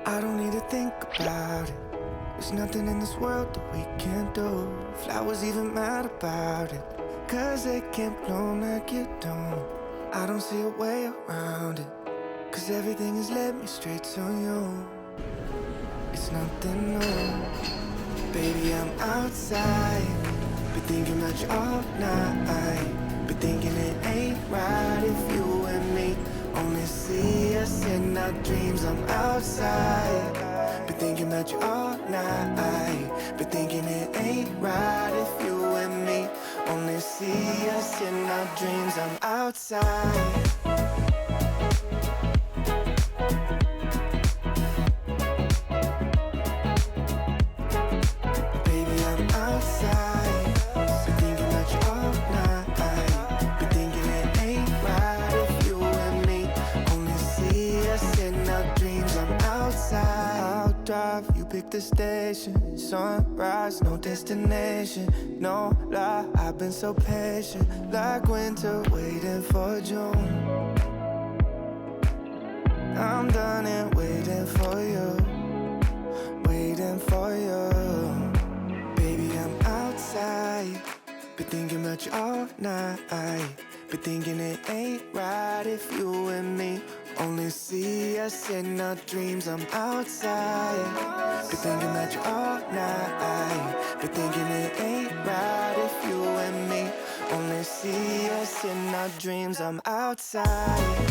I don't need to think about it. There's nothing in this world that we can't do. Flowers even mad about it, 'cause they can't bloom like you don't. I don't see a way around it, 'cause everything has led me straight to you. It's nothing new. Baby, I'm outside, been thinking about you all night. Been thinking it ain't right if you and me only see us in our dreams. I'm outside, been thinking about you all night. Been thinking it ain't right if you and me only see us in our dreams. I'm outside. Baby, I'm outside, been thinking about you all night. Been thinking it ain't right if you and me only see us in our dreams. I'm outside. I'll drive, you pick the station. Sunrise, no destination. No lie, I've been so patient, like winter waiting for June. I'm done and waiting for you, waiting for you. Baby, I'm outside, been thinking about you all night. Been thinking it ain't right if you and me only see us in our dreams. I'm outside, been thinking about you all night. Been thinking it ain't right if you and me only see us in our dreams. I'm outside.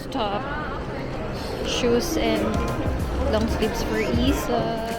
Top shoes and long sleeves for Isa.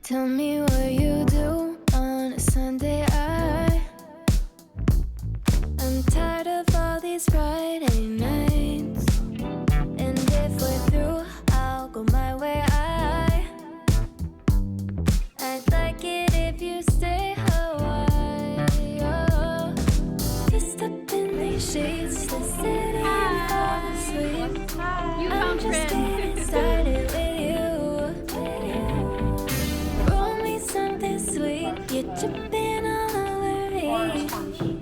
Tell me what you do on a Sunday. I'm tired of all these Friday nights, and if we're through, I'll go my way. I'd like it if you stay a while. Oh, just up in these sheets, the city fall asleep. You I'm found just friends. getting started with you. Roll me something sweet, you're tripping all over me.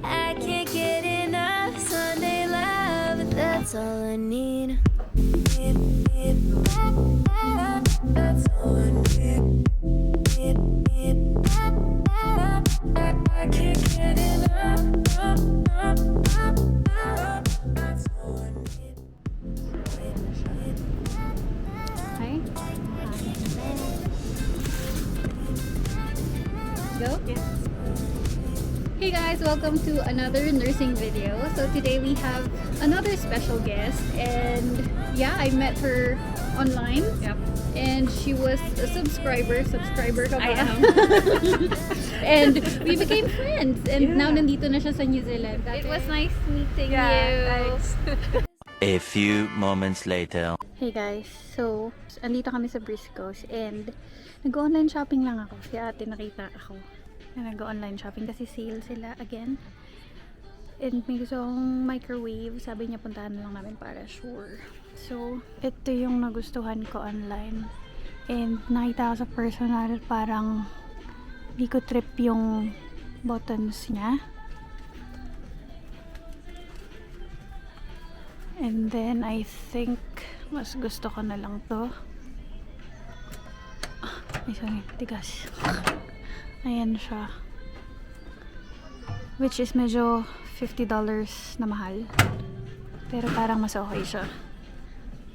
I can't get enough Sunday love, that's all I need. That's all I need. I can't get enough. That's all I need. Hi. Go? Hey guys, welcome to another nursing video. So today we have another special guest, and yeah, I met her online. Yep. And she was a subscriber ka ba? I am. And we became friends, and Yeah. now nandito na siya sa New Zealand. It was nice meeting you. Thanks. A few moments later. Hey guys, so andito kami sa Briscoes and nag-online shopping lang ako. Si ate nakita ako na nag-online shopping kasi sale sila again. And may gusto akong microwave. Sabi niya puntahan na lang namin para sure. So, ito yung nagustuhan ko online. And nakita ko sa personal, parang di ko trip yung buttons niya. And then, I think mas gusto ko na lang to. Ay, sorry. Tigas. Ayan siya. Which is medyo $50 na mahal. Pero parang mas okay siya.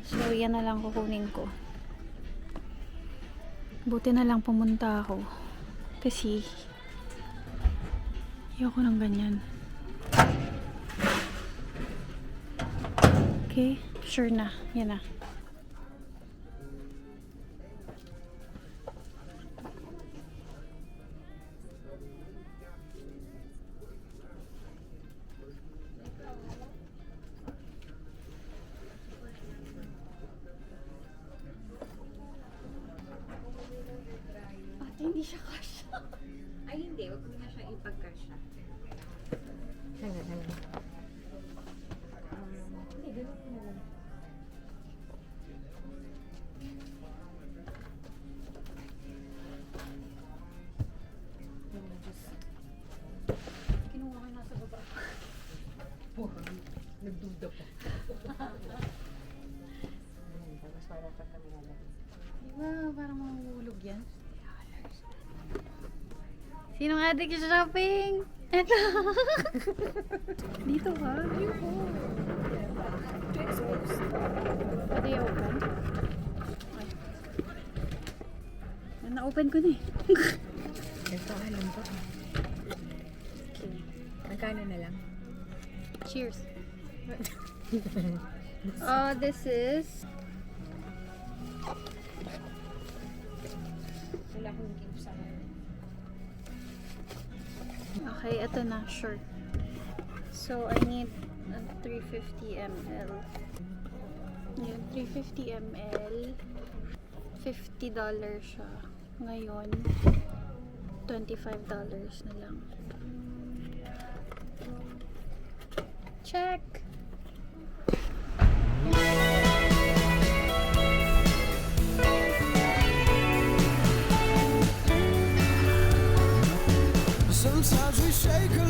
So, yan na lang kukunin ko. Buti na lang pumunta ako. Kasi, ayoko ng ganyan. Okay, sure na. Yan na. Hindi siya kasha. Ay, hindi. Huwag mo na siya ipagkasya. Hindi, ganun mo na lang. Kinuha ko nasa baba. Nagduda pa. Tapos para pa kami nalagay. Diba, parang mahulog yan. Sinong adik sa shopping? Eto. Dito ba? Dito. Pwede i-open? Ay. Na-open ko na eh. Ito, alam ko. Okay. Magkano na lang? Cheers. This is... Wala akong gift sa akin. Okay, ito na. Sure. So, I need 350 ml. Yun, 350 ml. $50 siya. Ngayon, $25 na lang. Check! Sometimes we shake a